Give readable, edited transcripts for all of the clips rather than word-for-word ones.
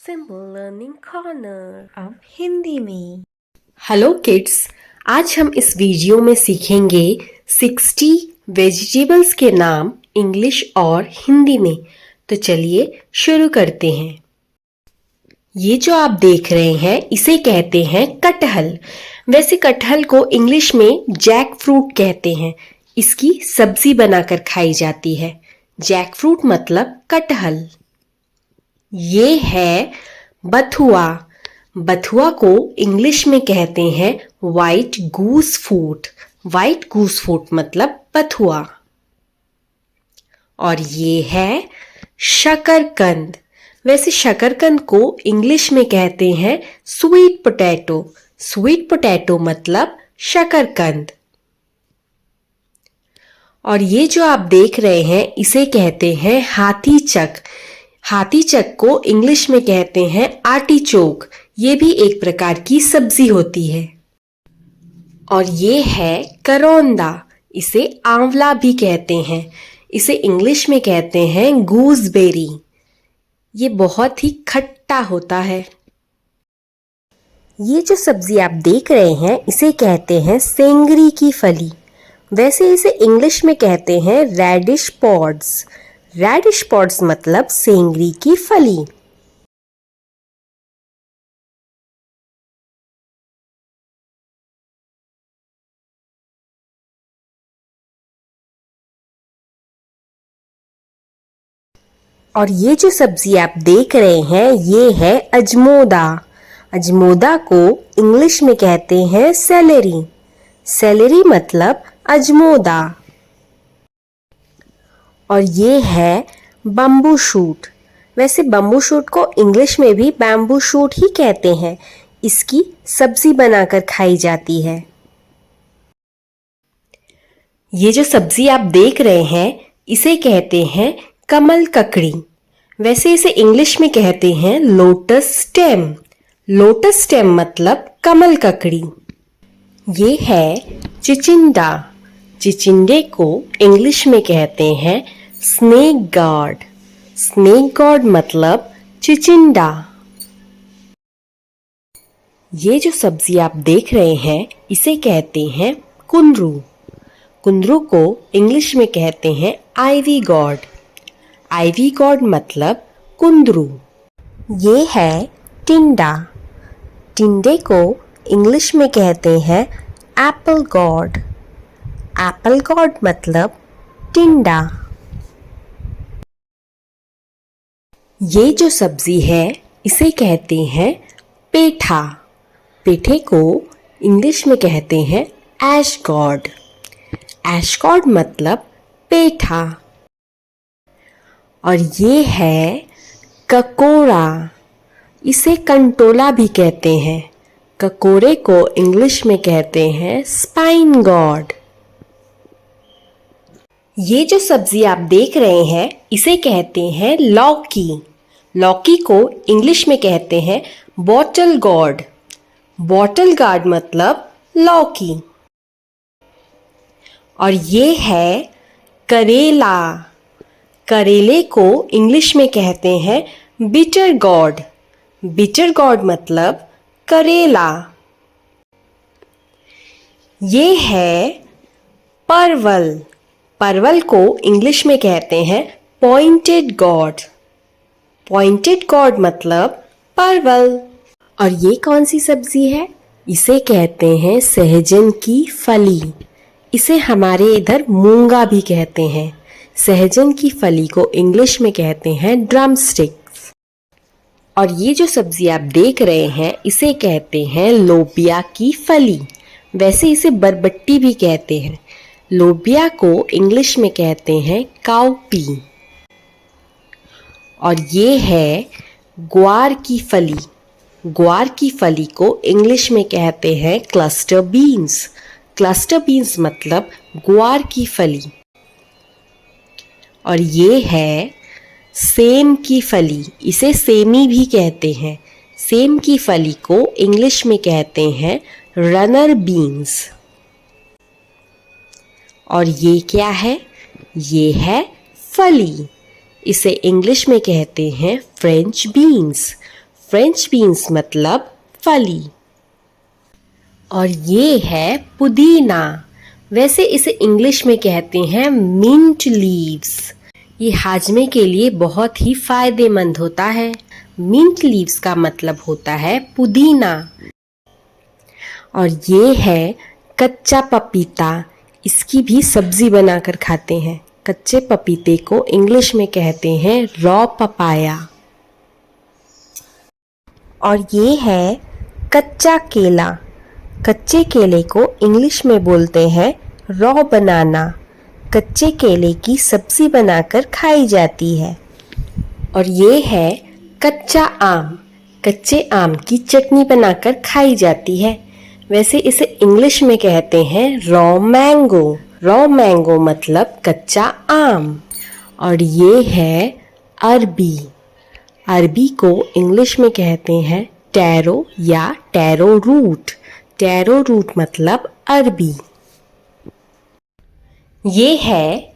Simple learning corner. अब हिंदी में। Hello kids, आज हम इस वीडियो में सीखेंगे 60 वेजिटेबल्स के नाम इंग्लिश और हिंदी में। तो चलिए शुरू करते हैं। ये जो आप देख रहे हैं इसे कहते हैं कटहल। वैसे कटहल को इंग्लिश में जैक फ्रूट कहते हैं। इसकी सब्जी बनाकर खाई जाती है। जैक फ्रूट मतलब कटहल। ये है बथुआ। बथुआ को इंग्लिश में कहते हैं व्हाइट गूस फूट। व्हाइट गूस फूट मतलब बथुआ। और ये है शकरकंद। वैसे शकरकंद को इंग्लिश में कहते हैं स्वीट पोटैटो। स्वीट पोटैटो मतलब शकरकंद। और ये जो आप देख रहे हैं इसे कहते हैं हाथी चक। हाथी चक को इंग्लिश में कहते हैं आर्टिचोक। ये भी एक प्रकार की सब्जी होती है। और ये है करौंदा। इसे आंवला भी कहते हैं। इसे इंग्लिश में कहते हैं गूसबेरी। ये बहुत ही खट्टा होता है। ये जो सब्जी आप देख रहे हैं इसे कहते हैं सेंगरी की फली। वैसे इसे इंग्लिश में कहते हैं रेडिश पॉड्स। रेडिश पॉड्स मतलब सेंगरी की फली। और ये जो सब्जी आप देख रहे हैं ये है अजमोदा। अजमोदा को इंग्लिश में कहते हैं सेलेरी। सेलेरी मतलब अजमोदा। और ये है बम्बू शूट। वैसे बम्बू शूट को इंग्लिश में भी बैम्बू शूट ही कहते हैं। इसकी सब्जी बनाकर खाई जाती है। ये जो सब्जी आप देख रहे हैं इसे कहते हैं कमल ककड़ी। वैसे इसे इंग्लिश में कहते हैं लोटस स्टेम। लोटस स्टेम मतलब कमल ककड़ी। ये है चिचिंडा। चिचिंडे को इंग्लिश में कहते हैं स्नेक गार्ड। स्नेक गार्ड मतलब चिचिंडा। ये जो सब्जी आप देख रहे हैं इसे कहते हैं कुंदरू। कुंदरू को इंग्लिश में कहते हैं आइवी गॉड। आइवी गॉड मतलब कुंदरू। ये है टिंडा। टिंडे को इंग्लिश में कहते हैं एप्पल गॉड। एप्पल गॉड मतलब टिंडा। ये जो सब्जी है इसे कहते हैं पेठा। पेठे को इंग्लिश में कहते हैं ऐश गॉड। ऐश गॉड मतलब पेठा। और ये है ककोड़ा। इसे कंटोला भी कहते हैं। ककोड़े को इंग्लिश में कहते हैं स्पाइन गॉड। ये जो सब्जी आप देख रहे हैं इसे कहते हैं लौकी। लौकी को इंग्लिश में कहते हैं बॉटल गॉड। बॉटल गार्ड मतलब लौकी। और ये है करेला। करेले को इंग्लिश में कहते हैं बिटर गॉड। बिटर गॉड मतलब करेला। ये है परवल। परवल को इंग्लिश में कहते हैं पॉइंटेड गॉड। पॉइंटेड गॉड मतलब परवल। और ये कौन सी सब्जी है? इसे कहते हैं सहजन की फली। इसे हमारे इधर मूंगा भी कहते हैं। सहजन की फली को इंग्लिश में कहते हैं ड्रम स्टिक्स। और ये जो सब्जी आप देख रहे हैं इसे कहते हैं लोबिया की फली। वैसे इसे बरबट्टी भी कहते हैं। लोबिया को इंग्लिश में कहते हैं काउपी। और ये है ग्वार की फली। ग्वार की फली को इंग्लिश में कहते हैं क्लस्टर बीन्स। क्लस्टर बीन्स मतलब ग्वार की फली। और ये है सेम की फली। इसे सेमी भी कहते हैं। सेम की फली को इंग्लिश में कहते हैं रनर बीन्स। और ये क्या है? ये है फली। इसे इंग्लिश में कहते हैं फ्रेंच बीन्स। फ्रेंच बीन्स मतलब फली। और ये है पुदीना। वैसे इसे इंग्लिश में कहते हैं मिंट लीव्स। ये हाजमे के लिए बहुत ही फायदेमंद होता है। मिंट लीव्स का मतलब होता है पुदीना। और ये है कच्चा पपीता। इसकी भी सब्जी बनाकर खाते हैं। कच्चे पपीते को इंग्लिश में कहते हैं रॉ पपाया। और ये है कच्चा केला। कच्चे केले को इंग्लिश में बोलते हैं रॉ बनाना। कच्चे केले की सब्जी बनाकर खाई जाती है। और ये है कच्चा आम। कच्चे आम की चटनी बनाकर खाई जाती है। वैसे इसे इंग्लिश में कहते हैं रॉ मैंगो। रॉ मैंगो मतलब कच्चा आम। और ये है अरबी। अरबी को इंग्लिश में कहते हैं टैरो या टैरो रूट। टैरो रूट मतलब अरबी। ये है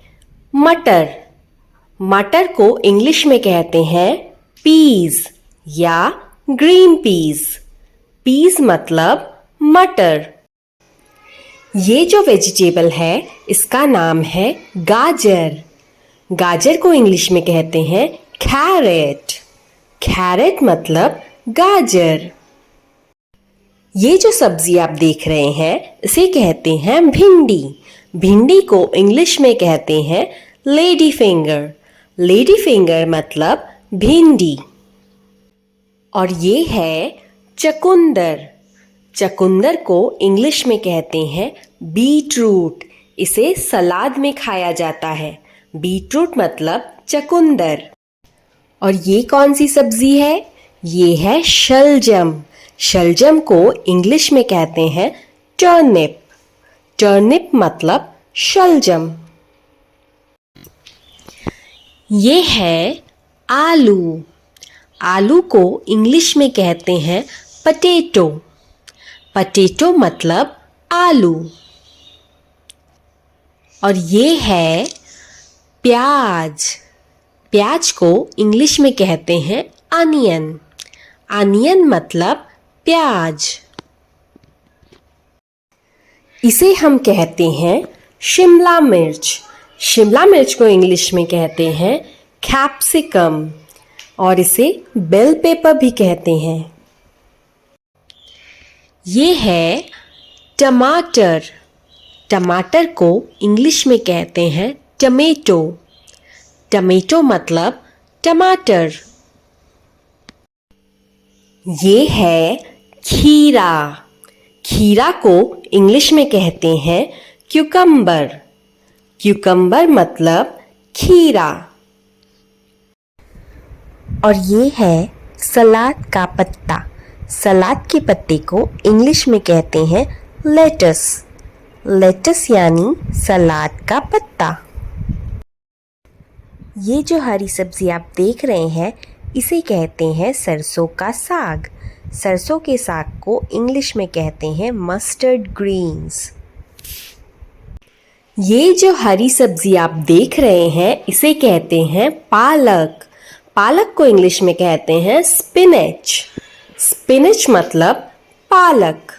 मटर। मटर को इंग्लिश में कहते हैं पीज या ग्रीन पीज। पीज मतलब मटर। ये जो वेजिटेबल है इसका नाम है गाजर। गाजर को इंग्लिश में कहते हैं कैरेट। कैरेट मतलब गाजर। ये जो सब्जी आप देख रहे हैं इसे कहते हैं भिंडी। भिंडी को इंग्लिश में कहते हैं लेडी फिंगर। लेडी फिंगर मतलब भिंडी। और ये है चकुंदर। चकुंदर को इंग्लिश में कहते हैं बीटरूट। इसे सलाद में खाया जाता है। बीटरूट मतलब चकुंदर। और ये कौन सी सब्जी है? ये है शलजम। शलजम को इंग्लिश में कहते हैं टर्निप। टर्निप मतलब शलजम। ये है आलू। आलू को इंग्लिश में कहते हैं पटेटो। पटेटो मतलब आलू। और ये है प्याज। प्याज को इंग्लिश में कहते हैं अनियन। अनियन मतलब प्याज। इसे हम कहते हैं शिमला मिर्च। शिमला मिर्च को इंग्लिश में कहते हैं कैप्सिकम और इसे बेल पेपर भी कहते हैं। ये है टमाटर। टमाटर को इंग्लिश में कहते हैं टमेटो। टमेटो मतलब टमाटर। ये है खीरा। खीरा को इंग्लिश में कहते हैं क्यूकम्बर। क्यूकम्बर मतलब खीरा। और ये है सलाद का पत्ता। सलाद के पत्ते को इंग्लिश में कहते हैं लेटस। लेटस यानी सलाद का पत्ता। ये जो हरी सब्जी आप देख रहे हैं इसे कहते हैं सरसों का साग। सरसों के साग को इंग्लिश में कहते हैं मस्टर्ड ग्रीन्स। ये जो हरी सब्जी आप देख रहे हैं इसे कहते हैं पालक। पालक को इंग्लिश में कहते हैं स्पिनच। स्पिनच मतलब पालक।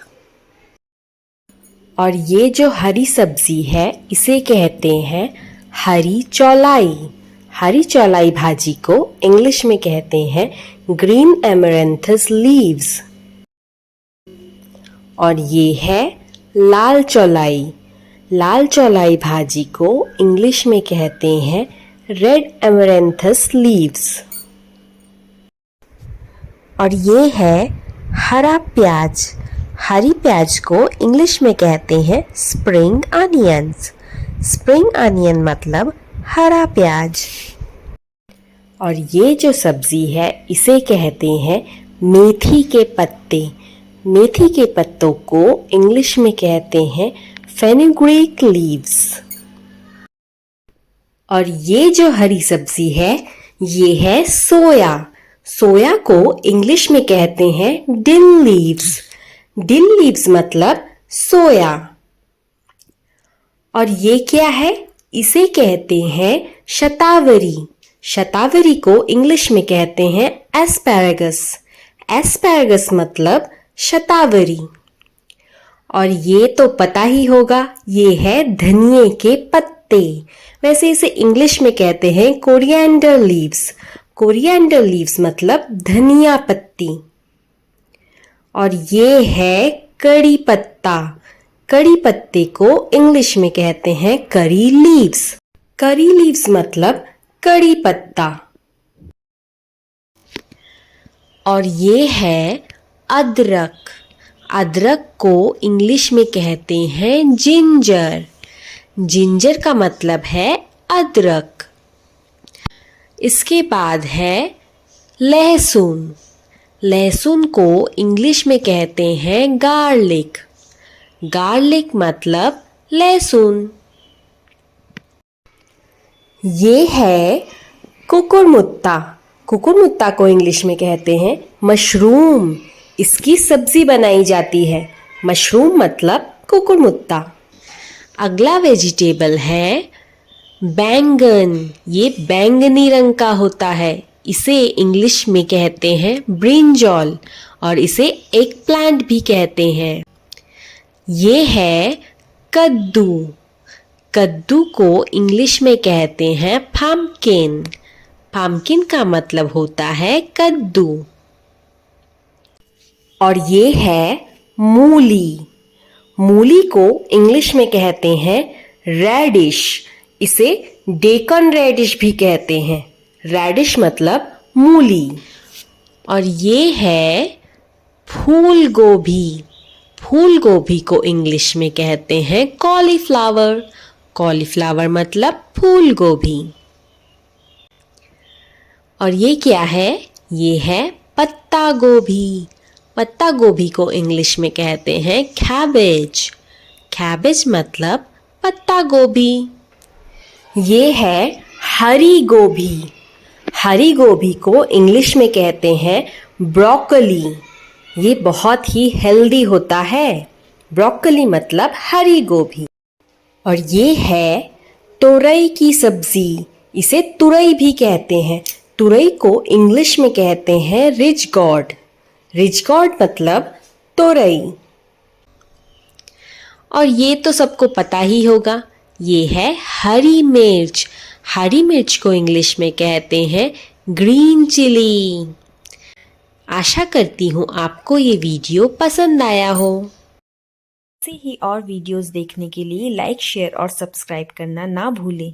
और ये जो हरी सब्जी है इसे कहते हैं हरी चौलाई। हरी चौलाई भाजी को इंग्लिश में कहते हैं ग्रीन एमरैंथस लीव्स। और ये है लाल चौलाई। लाल चौलाई भाजी को इंग्लिश में कहते हैं रेड एमरैंथस लीव्स। और ये है हरा प्याज। हरी प्याज को इंग्लिश में कहते हैं स्प्रिंग अनियंस। स्प्रिंग अनियन मतलब हरा प्याज। और ये जो सब्जी है इसे कहते हैं मेथी के पत्ते। मेथी के पत्तों को इंग्लिश में कहते हैं फेनुग्रीक लीव्स। और ये जो हरी सब्जी है ये है सोया। सोया को इंग्लिश में कहते हैं डिल लीव्स। डिल लीव्स मतलब सोया। और ये क्या है? इसे कहते हैं शतावरी। शतावरी को इंग्लिश में कहते हैं एस्पैरागस। एस्पैरगस मतलब शतावरी। और ये तो पता ही होगा, ये है धनिए के पत्ते। वैसे इसे इंग्लिश में कहते हैं कोरिएंडर लीव्स। कोरिएंडर लीव्स मतलब धनिया पत्ती। और ये है कड़ी पत्ता। कड़ी पत्ते को इंग्लिश में कहते हैं करी लीव्स। करी लीव्स मतलब कड़ी पत्ता। और ये है अदरक। अदरक को इंग्लिश में कहते हैं जिंजर। जिंजर का मतलब है अदरक। इसके बाद है लहसुन। लहसुन को इंग्लिश में कहते हैं गार्लिक। गार्लिक मतलब लहसुन। ये है कुकुरमुत्ता। कुकुरमुत्ता को इंग्लिश में कहते हैं मशरूम। इसकी सब्जी बनाई जाती है। मशरूम मतलब कुकुरमुत्ता। अगला वेजिटेबल है बैंगन। ये बैंगनी रंग का होता है। इसे इंग्लिश में कहते हैं ब्रिंजॉल और इसे एग प्लांट भी कहते हैं। ये है कद्दू। कद्दू को इंग्लिश में कहते हैं पम्पकिन। पम्पकिन का मतलब होता है कद्दू। और ये है मूली। मूली को इंग्लिश में कहते हैं रेडिश। इसे डेकन रेडिश भी कहते हैं। रेडिश मतलब मूली। और ये है फूल गोभी। फूल गोभी को इंग्लिश में कहते हैं कॉलीफ्लावर। कॉलीफ्लावर मतलब फूल गोभी। और ये क्या है? ये है पत्ता गोभी। पत्ता गोभी को इंग्लिश में कहते हैं कैबेज। कैबेज मतलब पत्ता गोभी। ये है हरी गोभी। हरी गोभी को इंग्लिश में कहते हैं ब्रोकली। ये बहुत ही हेल्दी होता है। ब्रोकली मतलब हरी गोभी। और ये है तुरई की सब्जी। इसे तुरई भी कहते हैं। तुरई को इंग्लिश में कहते हैं रिज गॉर्ड। रिज गॉर्ड मतलब तुरई। और ये तो सबको पता ही होगा, ये है हरी मिर्च। हरी मिर्च को इंग्लिश में कहते हैं ग्रीन चिली। आशा करती हूँ आपको ये वीडियो पसंद आया हो। ऐसे ही और वीडियोस देखने के लिए लाइक, शेयर और सब्सक्राइब करना ना भूलें।